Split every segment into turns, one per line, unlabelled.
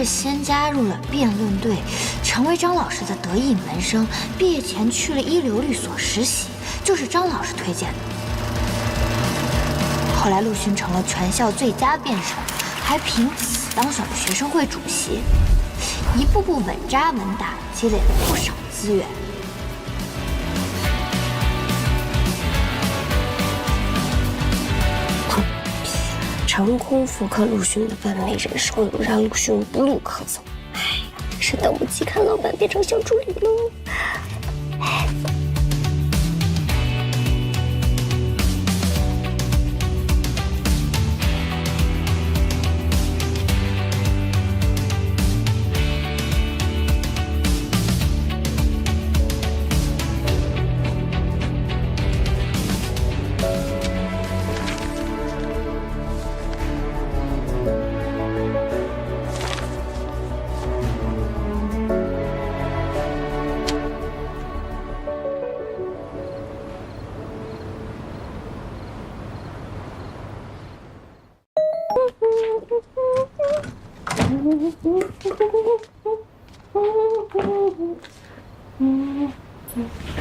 是先加入了辩论队，成为张老师的得意门生，毕业前去了一流律所实习，就是张老师推荐的。后来陆巡成了全校最佳辩手，还凭此当选了学生会主席，一步步稳扎稳打，积累了不少资源。
成功复刻陆巡的完美人生，让陆巡无路可走。哎呀，真是等不及看老板变成小助理喽！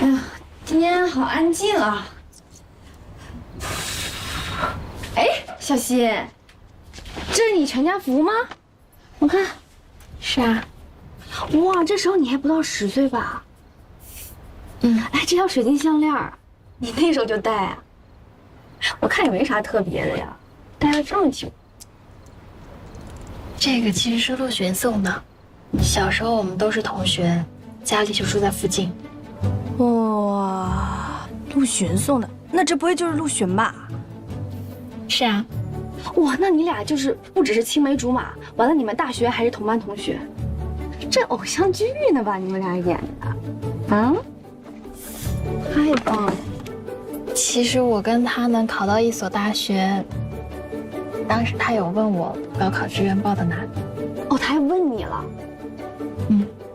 哎呀，今天好安静啊！哎，小希，这是你全家福吗？我看，
是啊。
哇，这时候你还不到10岁吧？哎，这条水晶项链，你那时候就戴啊？我看也没啥特别的呀，戴了这么久。
这个其实是陆巡送的，小时候我们都是同学，家里就住在附近。
哇，陆巡送的，那这不会就是陆巡吧？
是啊。
哇，那你俩就是不只是青梅竹马，完了你们大学还是同班同学，这偶像剧呢吧？你们俩演的，啊，太棒了！
其实我跟他能考到一所大学，当时他有问我高考志愿报的哪里。
哦，他还问你了。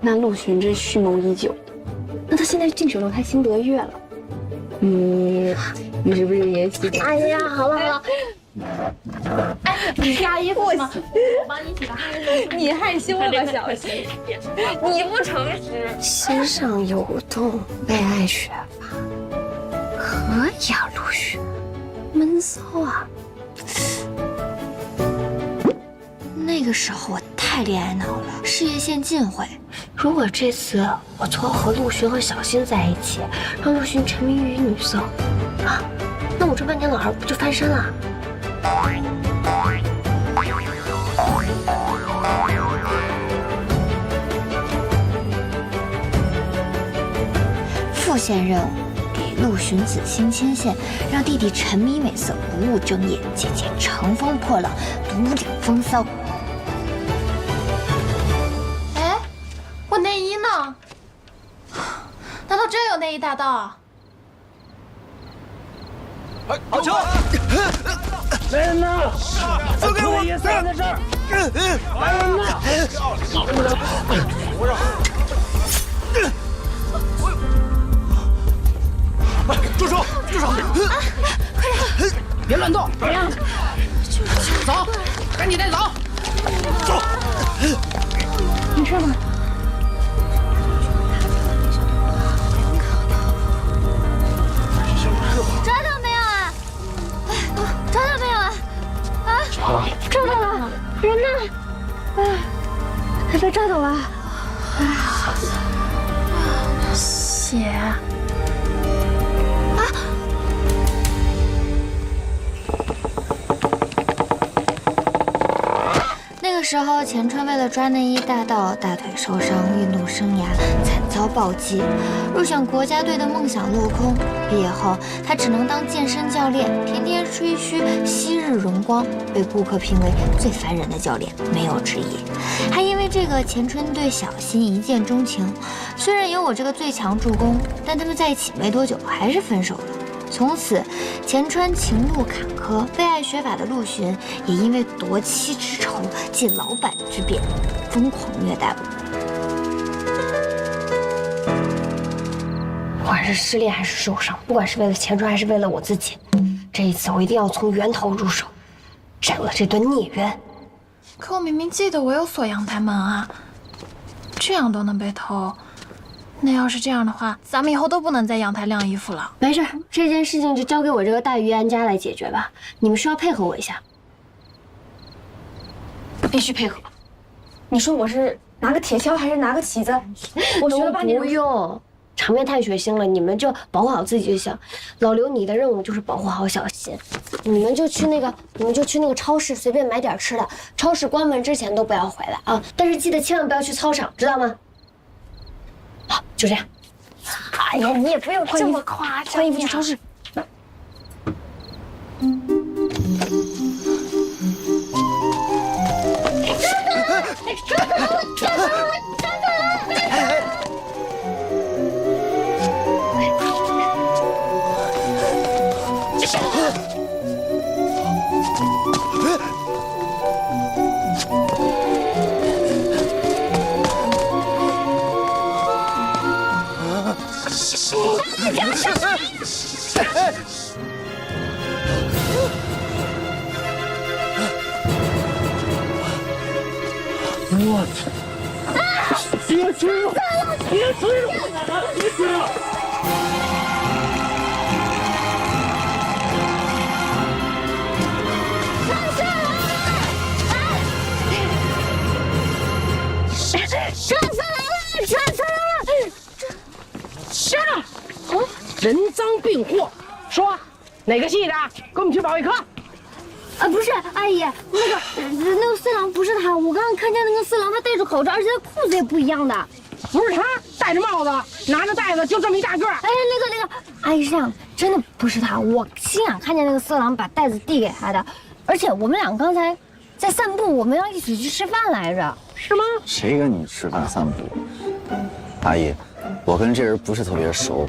那陆巡这蓄谋已久，那他现在净水楼台新得月了，你是不是也喜欢？
哎呀，好了好了。
哎，你加衣服吗？我帮你洗吧。你害羞了吧，小希？你不诚实。
心上有洞，为爱学法，可以啊，陆巡，闷骚啊。
那个时候我太恋爱脑了，事业线尽毁。
如果这次我撮合陆巡和小新在一起，让陆巡沉迷于女色，啊，那我这万年老二不就翻身了？
副线任务给陆巡子欣牵线，让弟弟沉迷美色，不务正业，姐姐乘风破浪，独领风骚。
哎，我内衣呢？难道真有内衣大盗啊？
好球！
来人呐！
放开我！
也散在这儿！来人呐！
住手！住手！
快点！别乱动！走，赶紧带走！
走！
没事吧？
抓到没有啊？抓到没有啊？啊，
抓到了，人呢？
他被抓走了。
血。
那个时候，钱川为了抓内衣大盗，大腿受伤，运动生涯惨遭暴击，入选国家队的梦想落空。毕业后，他只能当健身教练，天天吹嘘昔日荣光，被顾客评为最烦人的教练，没有之一。还因为这个，钱川对小新一见钟情。虽然有我这个最强助攻，但他们在一起没多久还是分手了。从此，钱川情路坎坷，为爱学法的陆巡也因为夺妻之仇，借老板之便，疯狂虐待我。
不管是失恋还是受伤，不管是为了钱川还是为了我自己，这一次我一定要从源头入手，斩了这段孽缘。
可我明明记得我有锁阳台门啊，这样都能被偷。那要是这样的话，咱们以后都不能在阳台晾衣服了。
没事，这件事情就交给我这个大预言家来解决吧。你们需要配合我一下，必须配合。
你说我是拿个铁锹还是拿个起子？我学了半天
不用，场面太血腥了，你们就保护好自己就行。老刘，你的任务就是保护好小新。你们就去那个超市随便买点吃的，超市关门之前都不要回来啊！但是记得千万不要去操场，知道吗？好，就这样。哎呀，你也不用这么夸张，换衣服去超市。
我操！别追我！别追我！别追我！
先生，人赃并获，说哪个系的，跟我们去保卫科。
不是，阿姨，那个四郎不是他，我刚刚看见那个四郎，他戴着口罩，而且他裤子也不一样的。
不是他，戴着帽子，拿着袋子，就这么一大个。
哎，那个，阿姨是这样，真的不是他，我亲眼看见那个四郎把袋子递给他的，而且我们俩刚才在散步，我们要一起去吃饭来着，是吗？
谁跟你吃饭散步？阿姨，我跟这人不是特别熟。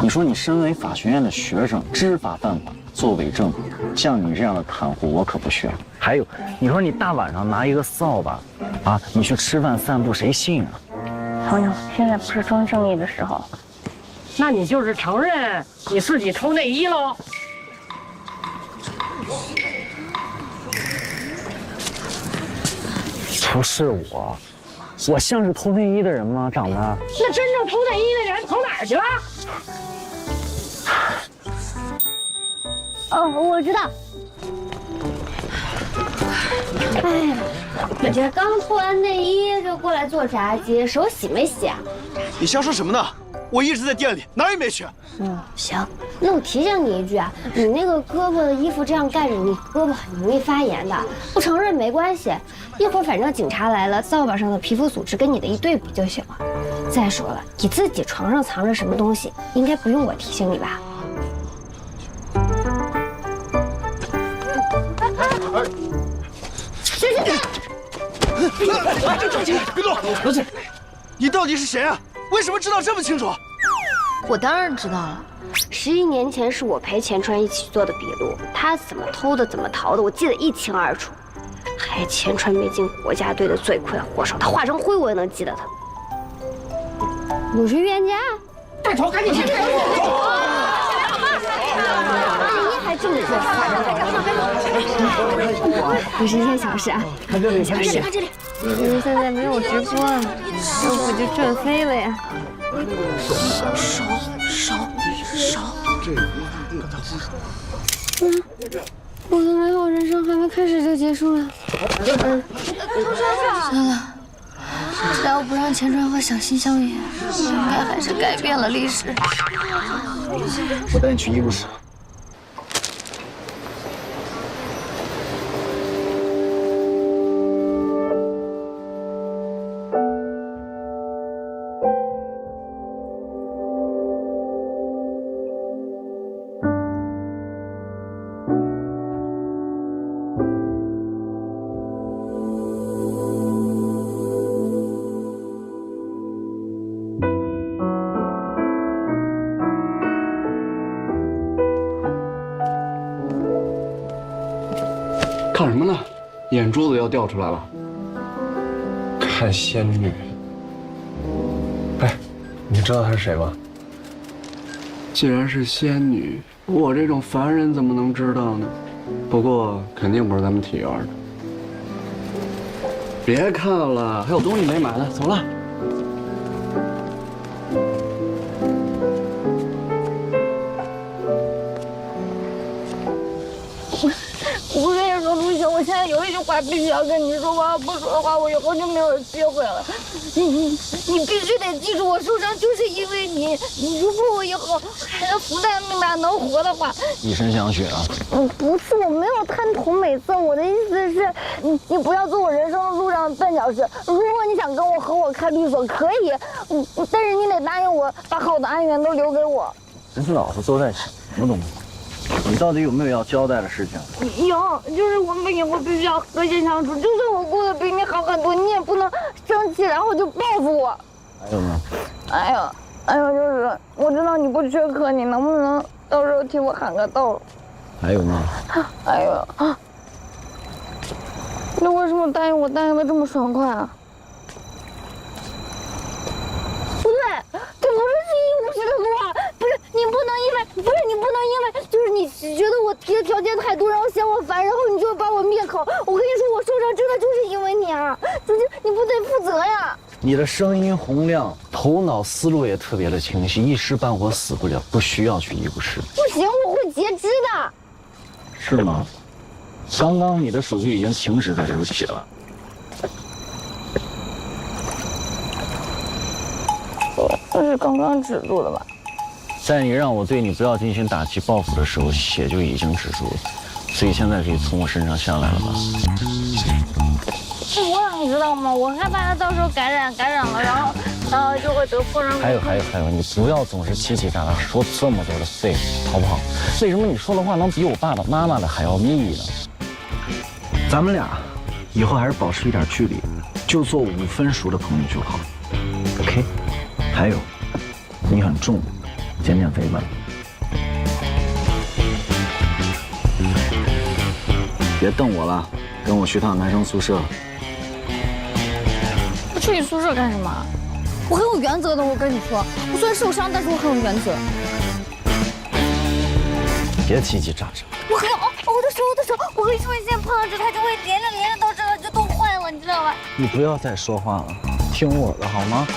你说你身为法学院的学生，知法犯法，作伪证，像你这样的袒护，我可不需要。还有，你说你大晚上拿一个扫把，啊，你去吃饭散步，谁信啊？
朋友，现在不是装正义的时候。
那你就是承认你自己偷内衣喽？
不是我，我像是偷内衣的人吗？长得？
那真正偷内衣的人跑哪儿去了？
哦，我知道。哎呀，你这刚脱完内衣就过来做炸鸡，手洗没洗啊？
你瞎说什么呢？我一直在店里，哪儿也没去。
行，那我提醒你一句啊，你那个胳膊的衣服这样盖着，你胳膊很容易发炎的。不承认没关系，一会儿反正警察来了，扫把上的皮肤组织跟你的一对比就行了。再说了，你自己床上藏着什么东西，应该不用我提醒你吧？
别动！老姐，你到底是谁啊？为什么知道这么清楚？
我当然知道了。
11年前是我陪钱川一起做的笔录，他怎么偷的，怎么逃的，我记得一清二楚。害钱川没进国家队的罪魁祸首，他化成灰我也能记得他。我是预言家，
带头赶紧去！
阿姨还这么做，不是一件小事啊。看这里，看这里，看这里。因为现在没有直播了，要不就赚飞了呀。
手。
我的美好人生还没开始就结束了。
算了，只要不让钱川和小新相遇，应该还是改变了历史。
我带你去医务室。
看什么呢？眼珠子要掉出来了。看仙女。哎，你知道她是谁吗？既然是仙女，我这种凡人怎么能知道呢？不过肯定不是咱们体院的。别看了，还有东西没买呢，走了。
我跟你说，陆星，我现在有一句话必须要跟你说，我要不说的话，我以后就没有机会了。你必须得记住，我受伤就是因为你。如果我以后还能福大命大能活的话，
以身相许啊！
不是，我没有贪图美色，我的意思是，你不要做我人生路上的绊脚石。如果你想跟我和我开律所，可以，但是你得答应我，把好的案源都留给我。
人是老子都在想什么东西？你到底有没有要交代的事情？
有，就是我们以后必须要和谐相处。就算我过得比你好很多，你也不能生气，然后就报复我。
还有呢？
哎呦，就是我知道你不缺课，你能不能到时候替我喊个豆？
还有呢？
哎呦啊！你为什么答应我答应的这么爽快啊？不对，这不是750的路啊！不是你不能因为就是你觉得我提的条件太多，然后嫌我烦，然后你就把我灭口。我跟你说，我受伤真的就是因为你啊！就是你不得负责呀！
你的声音洪亮，头脑思路也特别的清晰，一时半会死不了，不需要去医务室。
不行，我会截肢的。
是吗？刚刚你的手就已经停止在流血了。
这是刚刚止住的吧？
在你让我对你不要进行打击报复的时候，血就已经止住了，所以现在可以从我身上下来了吧？
我想知道吗？我害怕他到时候感染了，然后就会得风湿。
还有，你不要总是叽叽喳喳说这么多的废话，好不好？为什么你说的话能比我爸爸妈妈的还要密呢？咱们俩以后还是保持一点距离，就做5分熟的朋友就好。OK？ 还有，你很重，减肥吧。别瞪我了，跟我去趟男生宿舍。
我去你宿舍干什么？我很有原则的，我跟你说，我虽然受伤，但是我很有原则。
别叽叽喳喳。
我很有我的手，我跟你说，你现在碰到这，它就会连着到这了，就都坏了，你知道吧？
你不要再说话了，听我的好吗？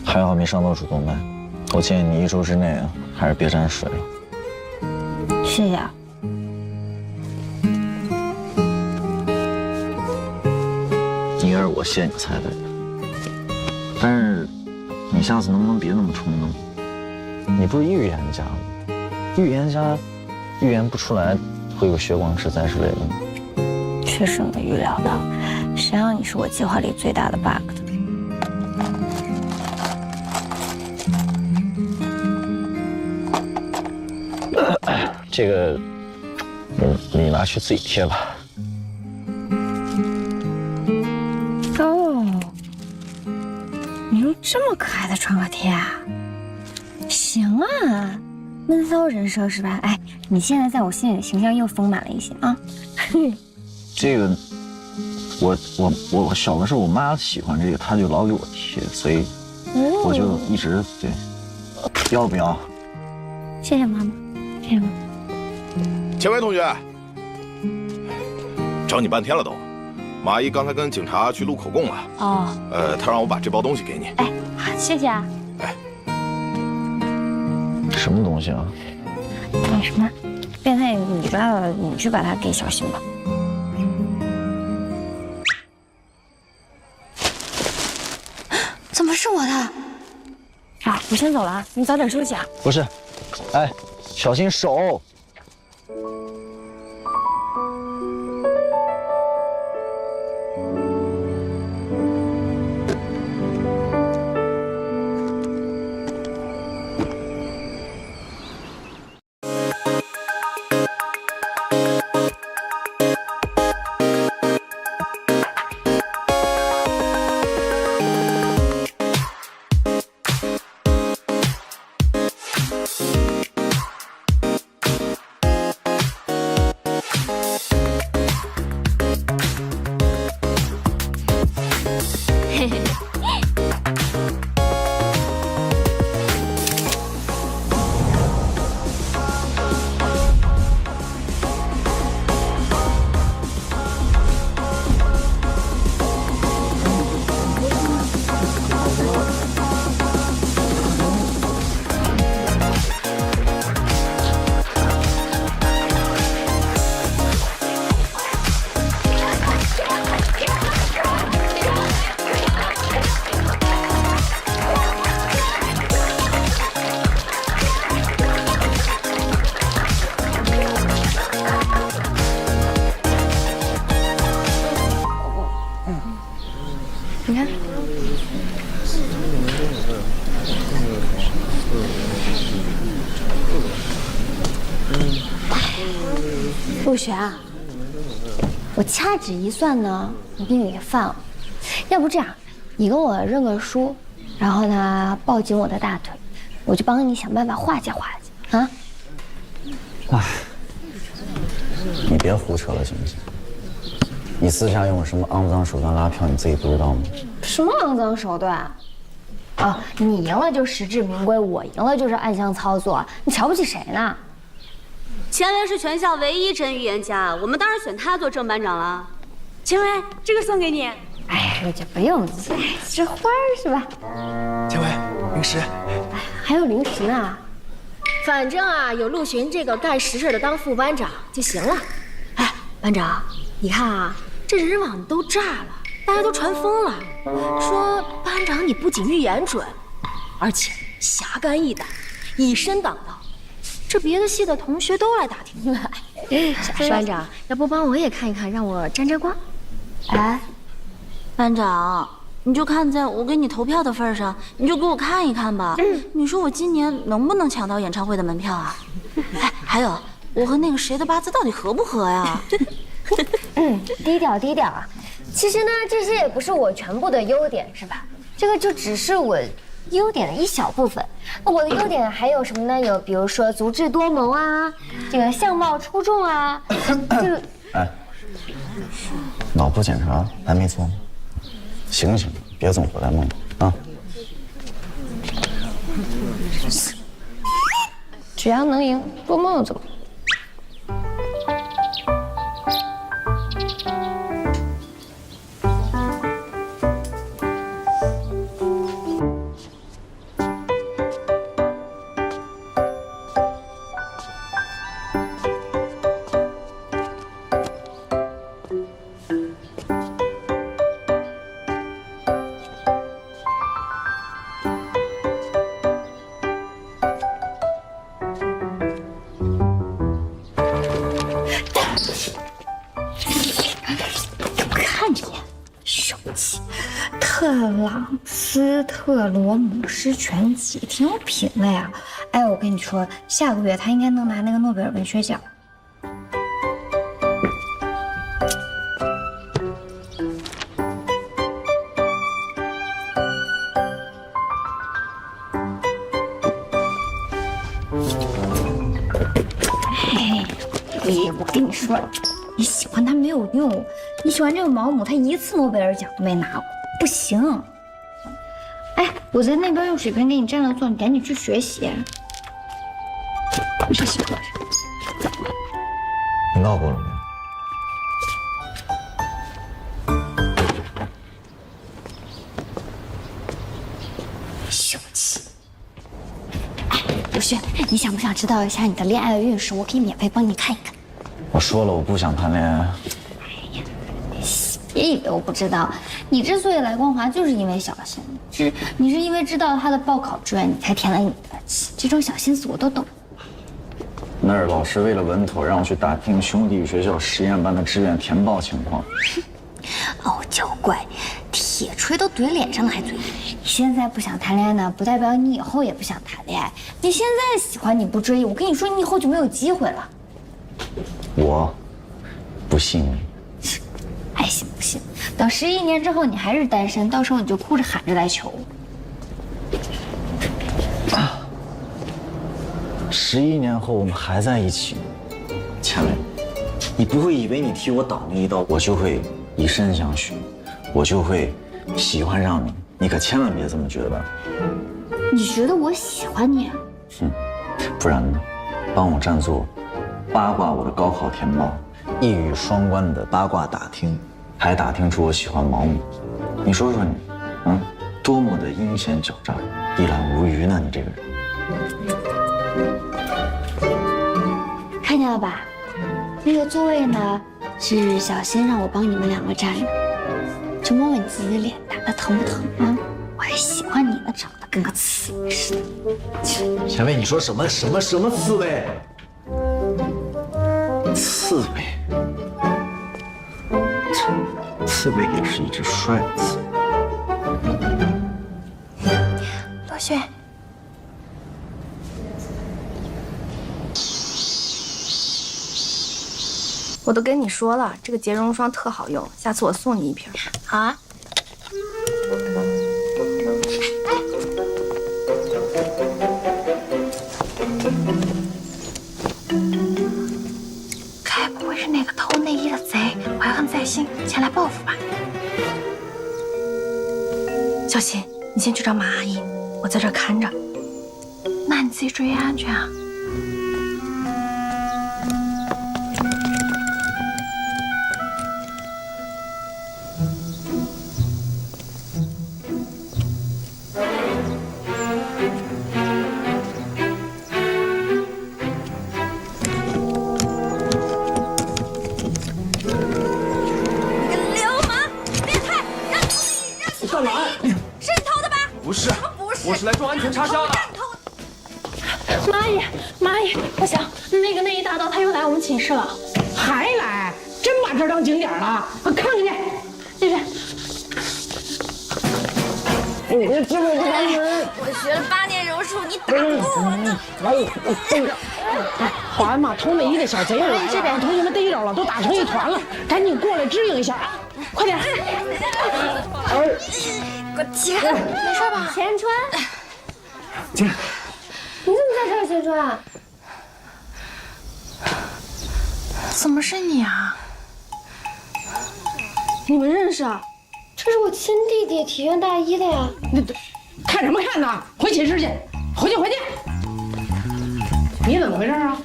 还好没伤到主动脉，我建议你1周之内还是别沾水了。
谢谢啊。
应该是我谢你才对，但是你下次能不能别那么冲动？你不是预言家吗？预言家预言不出来会有血管之灾之类的吗？
确实没预料到，谁让你是我计划里最大的 bug 的。
这个，你拿去自己贴吧。
哦，你用这么可爱的创可贴啊？行啊，闷骚人设是吧？哎，你现在在我心里的形象又丰满了一些啊。
这个，我小的时候我妈喜欢这个，她就老给我贴，所以我就一直对。要不要？
谢谢妈妈，谢谢妈妈。
千伟同学，找你半天了都。马姨刚才跟警察去录口供了。哦。她让我把这包东西给你。
哎，好，谢谢啊。
哎。
什么东西啊？
那什么，变态你吧，你去把它给小新吧。
怎么是我的？
啊，我先走了啊，你早点休息啊。
不是，哎，小心手。
陆璇啊，我掐指一算呢，你病也犯了。要不这样，你跟我认个输，然后呢抱紧我的大腿，我就帮你想办法化解化解啊。
哎，你别胡扯了行不行？你私下用什么肮脏手段拉票，你自己不知道吗？
什么肮脏手段？啊，你赢了就实至名归，我赢了就是暗箱操作，你瞧不起谁呢？
钱薇是全校唯一真预言家，我们当然选他做正班长了。钱薇，这个送给你。
哎，这不用，这花儿是吧？
钱薇，零食。
还有零食呢。
反正啊，有陆巡这个干实事的当副班长就行了。哎，班长，你看啊，这人网都炸了，大家都传疯了，说班长你不仅预言准，而且侠肝义胆，以身挡道。这别的系的同学都来打听。班长，要不帮我也看一看，让我沾沾光？
哎，班长，你就看在我给你投票的份上，你就给我看一看吧。你说我今年能不能抢到演唱会的门票啊？哎，还有，我和那个谁的八字到底合不合呀？
低调低调啊。其实呢，这些也不是我全部的优点，是吧？这个就只是我优点的一小部分。我的优点还有什么呢？有比如说足智多谋啊，这个相貌出众啊，这个。
哎，脑部检查还没做吗？醒醒，别总回来梦啊！
只要能赢，做梦又怎么？
特朗斯特罗姆诗全集挺有品位啊！哎，我跟你说，下个月他应该能拿那个诺贝尔文学奖。哎，我跟你说，你喜欢他没有用，你喜欢这个毛姆，他一次诺贝尔奖都没拿过。不行，哎，我在那边用水瓶给你蘸了做，你赶紧去学习。学习课上，
你闹过了没有？
秀气。哎，刘轩，你想不想知道一下你的恋爱运势？我可以免费帮你看一看。
我说了，我不想谈恋爱。
别以为我不知道，你之所以来光华，就是因为小新。你是因为知道他的报考志愿，你才填了你的期。这种小心思我都懂。
那儿老师为了稳妥，让我去打听兄弟学校实验班的志愿填报情况。
傲娇怪，铁锤都怼脸上了还嘴硬。你现在不想谈恋爱呢，不代表你以后也不想谈恋爱。你现在喜欢你不追，我跟你说，你以后就没有机会了。
我不信你。
爱信不信？等11年之后你还是单身，到时候你就哭着喊着来求我。
11年后我们还在一起，千薇，你不会以为你替我挡了一刀，我就会以身相许，我就会喜欢上你？你可千万别这么觉得。
你觉得我喜欢你？
不然呢？帮我占座，八卦我的高考填报，一语双关的八卦打听，还打听出我喜欢毛姆。你说说你，多么的阴险狡诈，一览无余呢？你这个人。
看见了吧？那个座位呢，是小新让我帮你们两个占的。就摸摸你自己的脸，打的疼不疼啊？我还喜欢你呢，长得跟个刺猬似的。
前辈，你说什么刺猬？刺猬，刺猬也是一只帅的刺猬。
罗轩。
我都跟你说了，这个洁容霜特好用，下次我送你一瓶。
好啊。该不会是那个偷内衣的贼怀恨在心，前来报复吧？小新，你先去找马阿姨，我在这儿看着。那你自己注意安全啊。
我是来做安全插销的。
马阿姨，不行，那个内衣大盗他又来我们寝室了。
还来？真把这儿当景点了？看看去，这边。你这不能！
我学了8年柔术，你打不过我。
还嘛，偷内衣的小贼来了，这边同学们逮着了，都打成一团了，赶紧过来支应一下啊！快点！
给我起来，没事吧？
钱川，
进来。
你怎么在这儿，钱川？
怎么是你啊？
你们认识啊？
这是我亲弟弟体院大一的呀。
你看什么看呢？回寝室去，回去。你怎么回事啊？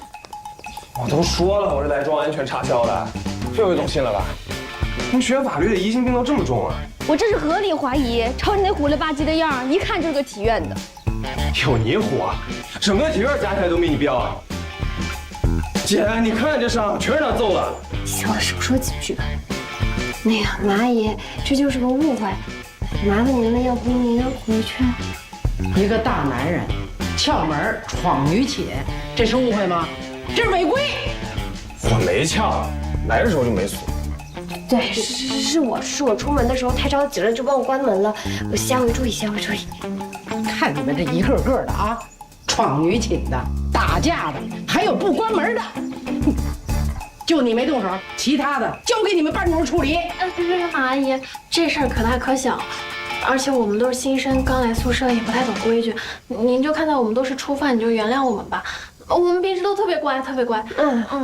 我都说了，我是来装安全插销的，这回总信了吧？你学法律的疑心病都这么重啊？
我这是合理怀疑，瞅你那虎了吧唧的样，一看就是个体院的。
有你虎啊，整个体院加起来都没你彪啊！姐，你看这伤，全是他揍的。
行了，少说几句吧。那个马阿姨，这就是个误会，麻烦您了，要不您回去。
一个大男人撬门闯女寝，这是误会吗？这是违规。
我没撬，来的时候就没锁。
对，是我出门的时候太着急了，就忘关门了。我下回注意。
看你们这一个个的啊，闯女寝的、打架的，还有不关门的。就你没动手，其他的交给你们班主任处理。
马阿姨，这事儿可大可小，而且我们都是新生，刚来宿舍也不太懂规矩。您就看到我们都是初犯，你就原谅我们吧。我们平时都特别乖。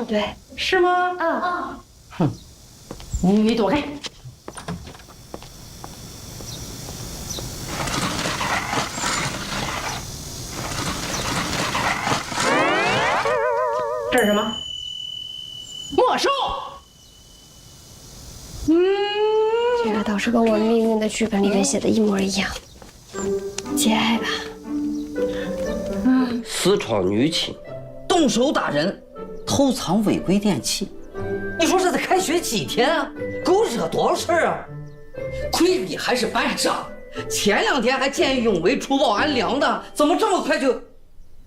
对，
是吗？哼，你躲开。这是什么？没收。
这个倒是跟我命运的剧本里面写的一模一样。节哀吧。
私闯女寝，动手打人，偷藏违规电器。你说这才开学几天啊，给我惹多少事儿啊！亏你还是班长，前2天还见义勇为、除暴安良的，怎么这么快就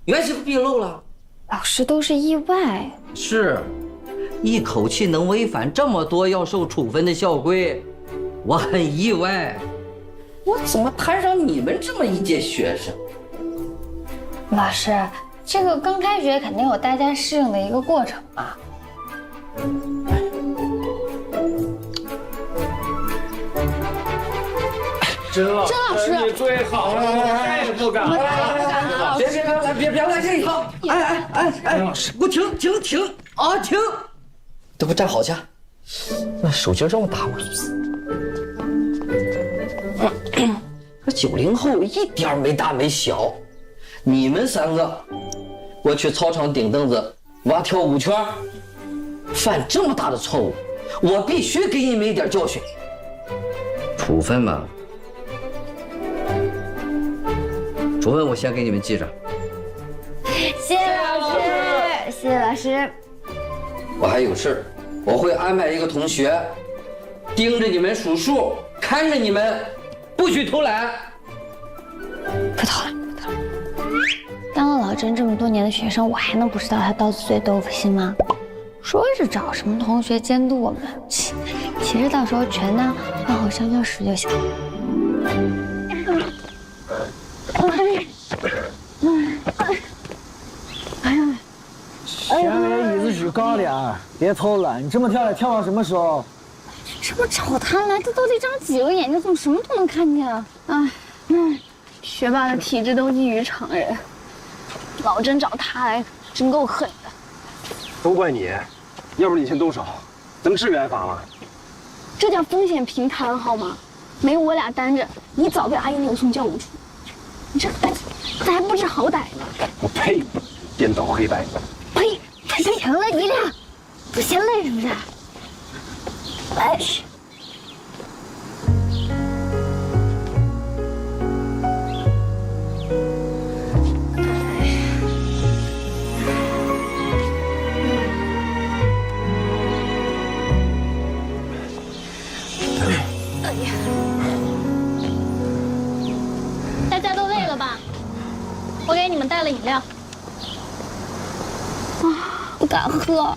原形毕露了？
老师都是意外。
是，一口气能违反这么多要受处分的校规，我很意外。我怎么摊上你们这么一届学生？
老师，这个刚开学肯定有大家适应的一个过程嘛。
甄老师，你最好了，我再也不敢了。
别来这一套！哎，老师，给我停啊，停！都给我站好去！那手劲这么大，我这90后一点没大没小。你们3个，我去操场顶凳子蛙跳5圈，犯这么大的错误，我必须给你们一点教训。处分嘛，处分我先给你们记着。
谢谢老师。
我还有事儿，我会安排一个同学盯着你们数数，看着你们，不许偷懒。
不偷了。当了老甄这么多年的学生，我还能不知道他刀子嘴豆腐心吗？说是找什么同学监督我们，其实到时候全当饭后消消食就行。
原来
子举高点儿，别偷懒。你这么跳来跳到什么时候？
这不找他来，他到底长几个眼睛，怎么什么都能看见啊？学霸的体质都异于常人，老真找他来，真够狠的。
都怪你，要不是你先动手，咱们至于挨罚吗？
这叫风险平摊好吗？没我俩担着，你早被阿姨扭送教务处。你这还不知好歹呢！
我呸！颠倒黑白。
呸！成了你俩，不嫌累是不是？哎。
大家都累了吧？我给你们带了饮料。
不敢喝。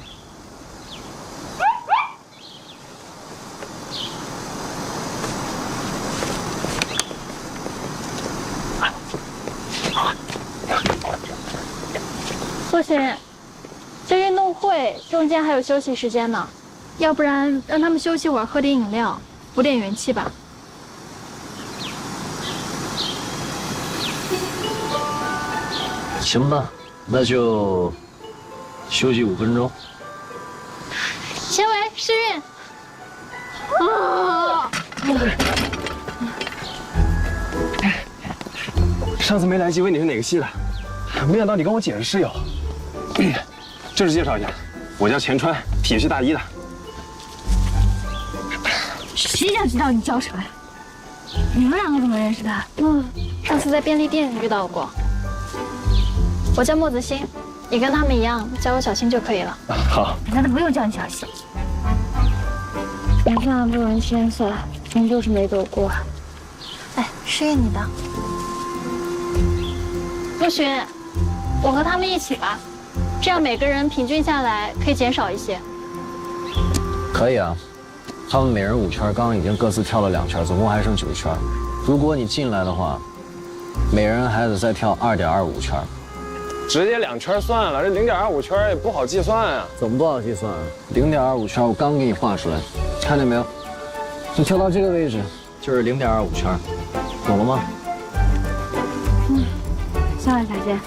不行，这运动会中间还有休息时间呢，要不然让他们休息会儿，喝点饮料，补点元气吧。
行吧，那就休息5分钟。
前围试运。
上次没来及问你是哪个系的，没想到你跟我解释室友。正式介绍一下，我叫钱川，体育系大一的。
谁想知道你叫啥呀？你们两个怎么认识的？
上次在便利店遇到过。我叫莫子欣，你跟他们一样叫我小欣就可以了。
好，
那都不用叫你小欣。人算不如天算，终究是没走过。
哎，试运你的。陆巡，我和他们一起吧，这样每个人平均下来可以减少一些。
可以啊，他们每人5圈，刚刚已经各自跳了2圈，总共还剩9圈。如果你进来的话，每人还得再跳2.25圈。
直接2圈算了，这0.25圈也不好计算啊。
怎么不好计算啊？0.25圈我刚给你画出来，看见没有？你跳到这个位置就是0.25圈，懂了吗？
算了，小姐，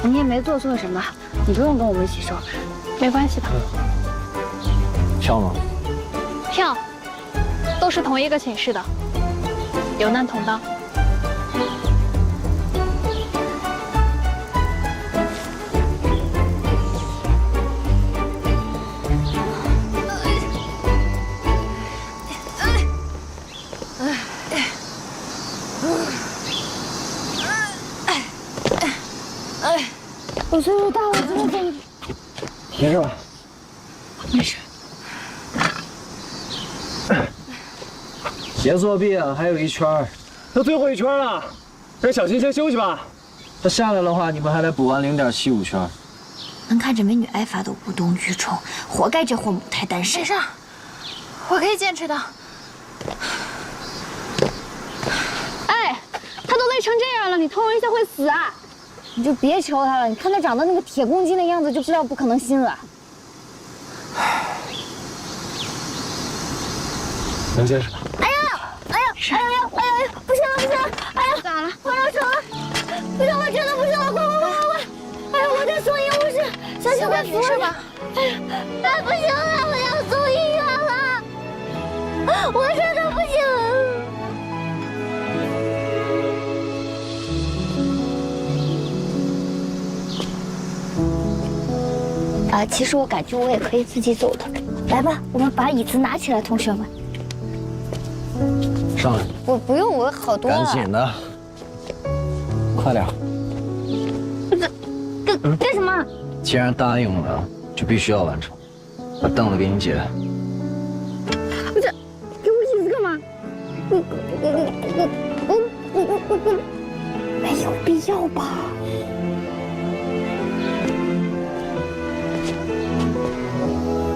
你也没做错什么，你不用跟我们一起说。
没关系的。
跳吗？
跳，都是同一个寝室的，有难同当。
我岁数大了，真的不。
没事吧？
没事。
别作弊啊，还有1圈。
都最后1圈了，让小新先休息吧。
他下来的话，你们还得补完0.75圈。
能看着美女挨罚都无动于衷，活该这货母胎单身。
没事，我可以坚持的。
哎，他都累成这样了，你偷人一下会死啊！你就别求他了，你看他长得那个铁公鸡的样子，就知道不可能信了。
能坚持吧？
哎呀，不行了！哎呀，咋了？我要成了！不行了，真的不行了！快！哎呀，我得送医务室，小心快扶着吧！哎，不行了，我要送医院了！我真的不行。其实我感觉我也可以自己走的。来吧，我们把椅子拿起来，同学们。
上来。
我不用，我好多了。
赶紧的，快点。
干什么？
既然答应了，就必须要完成。把凳子给你姐。
不是，给我椅子干嘛？我没有必要吧？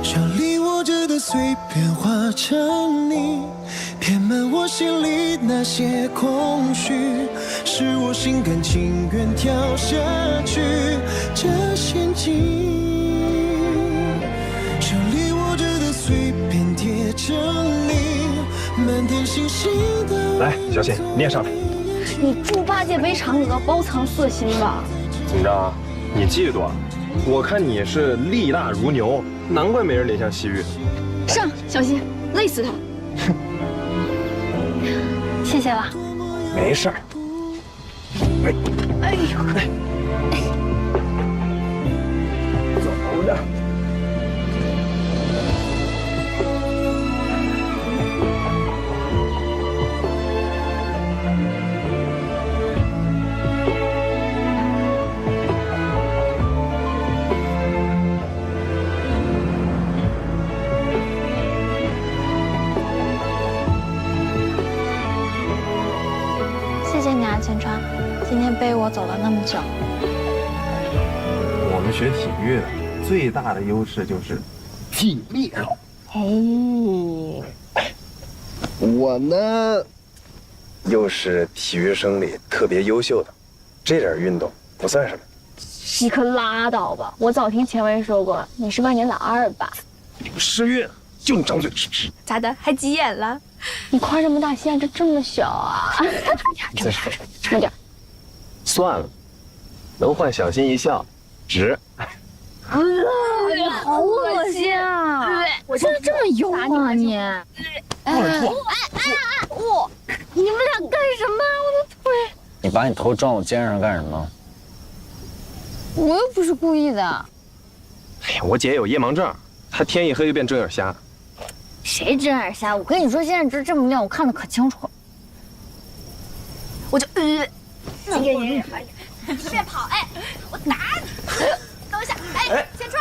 这里握着的碎片化成泥，填满我心里那些空虚，是我心甘情愿跳下去这陷阱。满天星星的。
来，小新，你也上来。
你猪八戒背嫦娥，包藏色心吧？
怎么着？你嫉妒啊？我看你是力大如牛，难怪没人怜香惜玉。
上，小心，累死他！谢谢了。
没事儿。
哎呦，
走着。
谢谢你啊，钱川，今天背我走了那么久。
我们学体育的最大的优势就是体力好。我呢，又是体育生里特别优秀的，这点运动不算什么。
你可拉倒吧！我早听钱维说过，你是万年老二吧？
失约，就你张嘴。
咋的？还急眼了？你块这么大，现在这么小啊？
再说，
慢点。
算了，能换小新一笑，值。
你好恶心啊！我真的这么油啊你？你们俩干什么？我的腿！
你把你头撞我肩上干什么？
我又不是故意的。
哎呀，我姐有夜盲症，她天一黑就变睁眼瞎。
谁睁眼瞎？我跟你说，现在这么亮，我看得可清楚了。我就你别跑！哎，我打你！等一下，哎，钱川，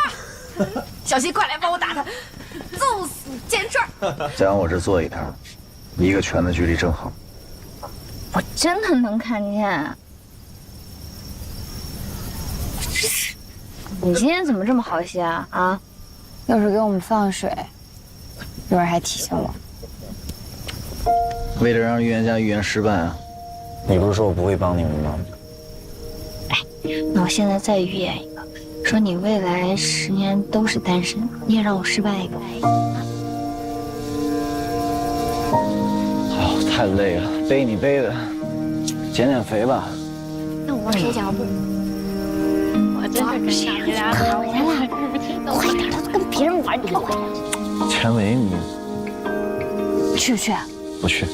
小新，快来帮我打他，揍死钱川！
再往我这坐一趟，一个拳的距离正好。
我真的能看见。你今天怎么这么好心啊？啊，又是给我们放水，一会儿还提醒我。
为了让预言家预言失败啊！你不是说我不会帮你们吗？
哎，那我现在再预言一个，说你未来10年都是单身，你也让我失败一个。
哦，太累了，背你背的，减减肥吧。
那我踢脚步。我真是跟你俩讨厌了，快点，他都跟别人玩，你快点。
钱维，你
去不去？
不去。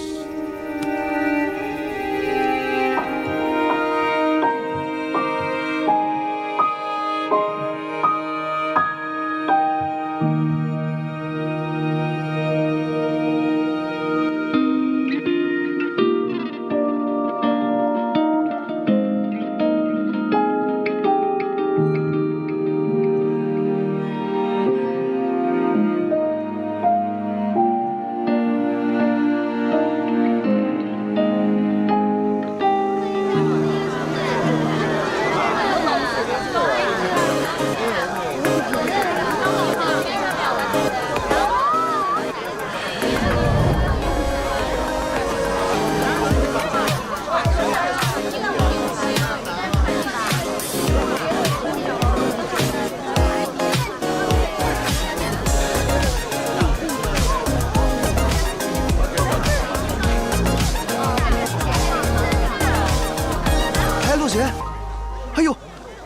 哎呦，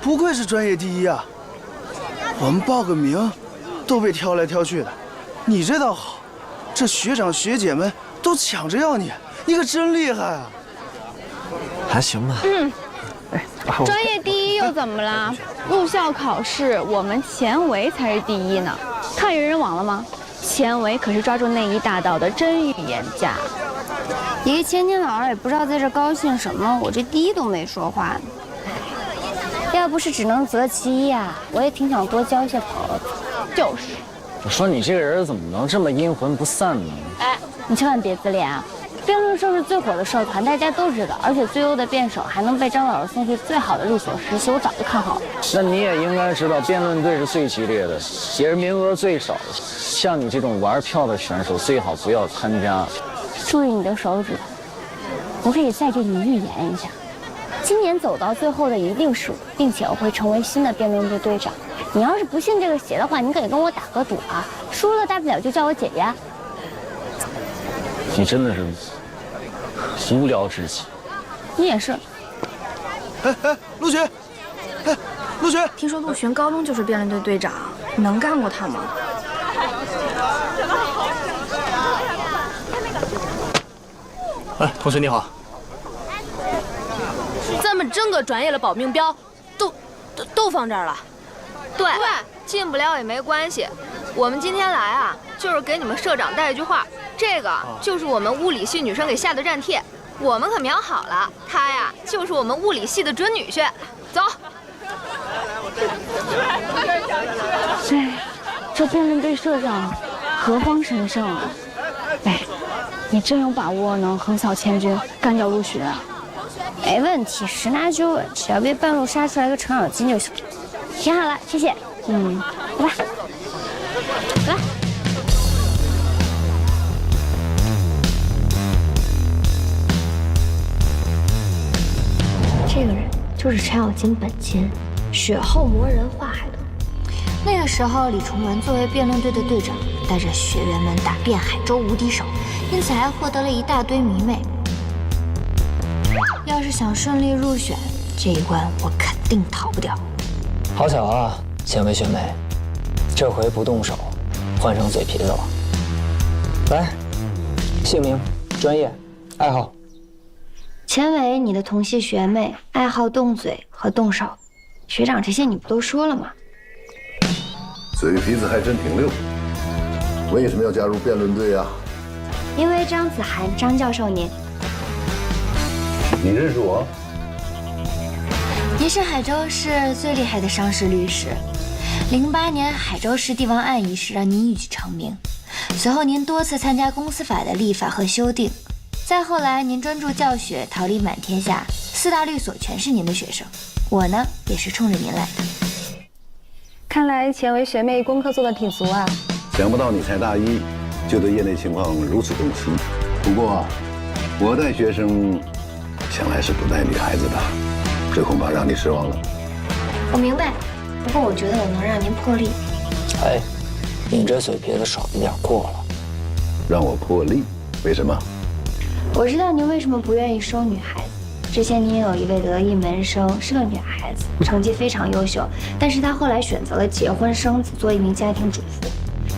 不愧是专业第一啊！我们报个名，都被挑来挑去的。你这倒好，这学长学姐们都抢着要你，你可真厉害啊！
还行吧。
专业第一又怎么了？入校考试，我们钱维才是第一呢。看人人网了吗？钱维可是抓住内衣大道的真预言家。
一个千金老二也不知道在这高兴什么，我这第一都没说话呢。要不是只能择其一啊，我也挺想多交一些朋友的。
就是。
我说你这个人怎么能这么阴魂不散呢？
哎，你千万别自恋啊！辩论社是最火的社团，大家都知道，而且最优的辩手还能被张老师送去最好的律所实习，我早就看好了。
那你也应该知道，辩论队是最激烈的，也是名额最少的。像你这种玩票的选手，最好不要参加。
注意你的手指头，我可以再给你预言一下，今年走到最后的一定是我，并且我会成为新的辩论队队长。你要是不信这个邪的话，你可以跟我打个赌啊，输了大不了就叫我姐姐。
你真的是无聊至极。
你也是。
陆巡，陆巡，
听说陆巡高中就是辩论队队长，你能干过他吗？
哎，同学你好。
咱们整个专业的报名表都放这儿了。
对，进不了也没关系。我们今天来啊，就是给你们社长带一句话，这个就是我们物理系女生给下的战帖，我们可瞄好了，他呀就是我们物理系的准女婿。走。
这辩论队社长何方神圣啊？哎，你真有把握能横扫千军，干掉陆巡啊？
没问题，10拿9稳，只要别半路杀出来个程咬金就行。挺好了，谢谢。拜拜。来。这个人就是程咬金本金，雪后魔人华海东。
那个时候，李崇文作为辩论队的队长，带着学员们打遍海州无敌手，因此还获得了一大堆迷妹。要是想顺利入选，这一关我肯定逃不掉。
好巧啊，千薇学妹，这回不动手，换成嘴皮子了。来，姓名、专业、爱好。
千薇，你的同系学妹，爱好动嘴和动手。学长，这些你不都说了吗？
嘴皮子还真挺溜。为什么要加入辩论队啊？
因为张子涵张教授您。
你认识我？
您是海州市最厉害的商事律师。08年海州市帝王案一事让您一举成名，随后您多次参加公司法的立法和修订，再后来您专注教学，桃李满天下，4大律所全是您的学生。我呢，也是冲着您来的。
看来千薇学妹功课做得挺足啊。
想不到你才大一，就对业内情况如此洞悉。不过，我带学生向来是不带女孩子的，这恐怕让你失望了。
我明白，不过我觉得我能让您破例。
哎，你这嘴皮子少一点过了。
让我破例？为什么？
我知道您为什么不愿意收女孩子。之前您有一位得意门生是个女孩子，成绩非常优秀，但是她后来选择了结婚生子，做一名家庭主妇。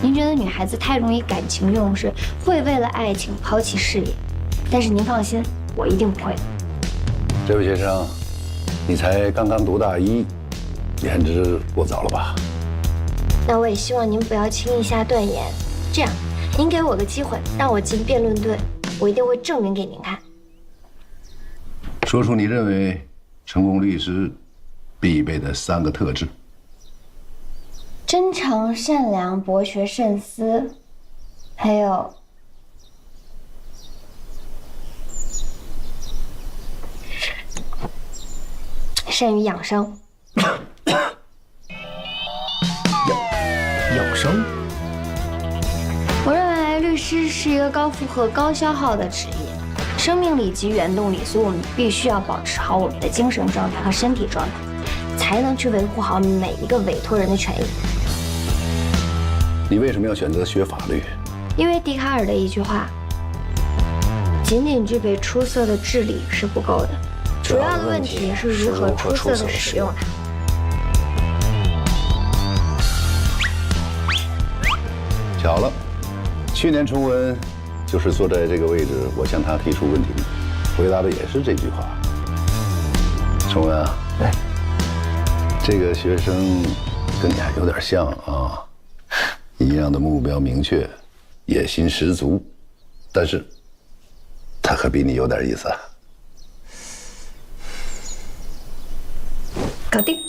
您觉得女孩子太容易感情用事，会为了爱情抛弃事业。但是您放心，我一定不会的。
这位学生，你才刚刚读大一，言之过早了吧？
那我也希望您不要轻易下断言。这样，您给我个机会，让我进辩论队，我一定会证明给您看。
说出你认为成功律师必备的3个特质。
真诚、善良、博学、慎思，还有善于养生。
养生？
我认为律师是一个高负荷、高消耗的职业，生命力及原动力，所以我们必须要保持好我们的精神状态和身体状态，才能去维护好每一个委托人的权益。
你为什么要选择学法律？
因为笛卡尔的一句话：仅仅具备出色的智力是不够的，主要的问题是如何出色的使用它。
巧了，去年崇文就是坐在这个位置，我向他提出问题，回答的也是这句话。崇文啊，这个学生跟你还有点像啊。一样的目标明确，野心十足，但是他可比你有点意思啊。
搞定。